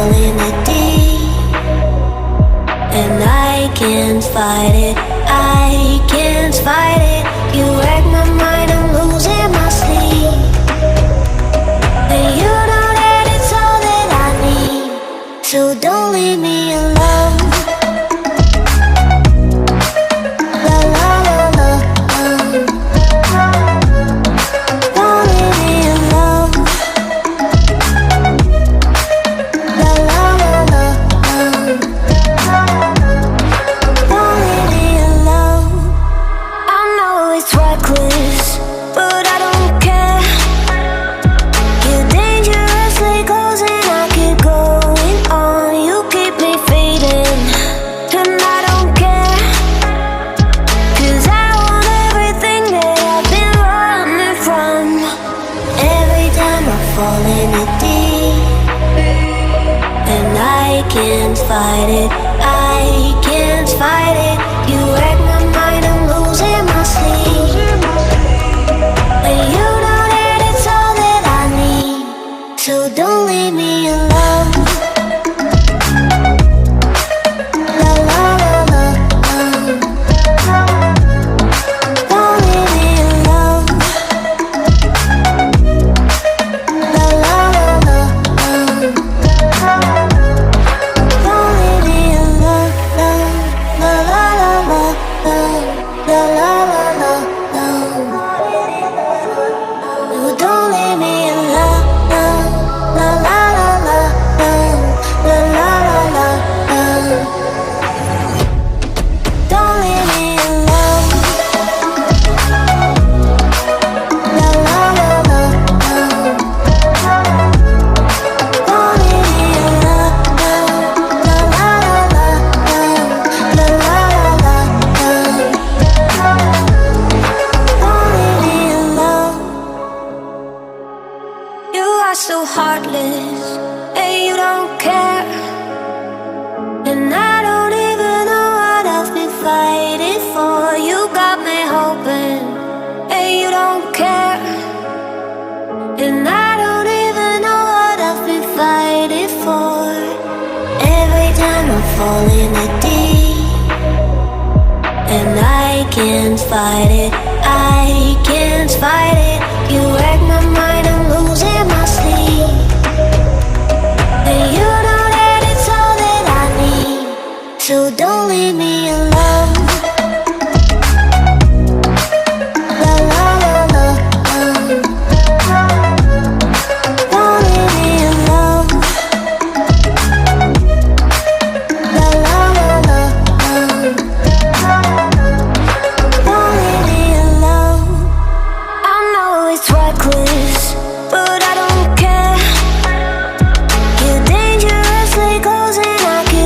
fall in the deep, and I can't fight it, I can't fight it. You wreck my mind, I'm losing my sleep, and you know that it's all that I need, so don't leave me alone. Fight it, I can't fight it. You wreck my mind, I'm losing my sleep, but you know that it's all that I need, so don't leave me alone. La la la la, don't leave me alone. La la la la. So heartless, and you don't care, and I don't even know what I've been fighting for. You got me hoping, and you don't care, and I don't even know what I've been fighting for. Every time I fall in the deep, and I can't fight it, I can't fight it.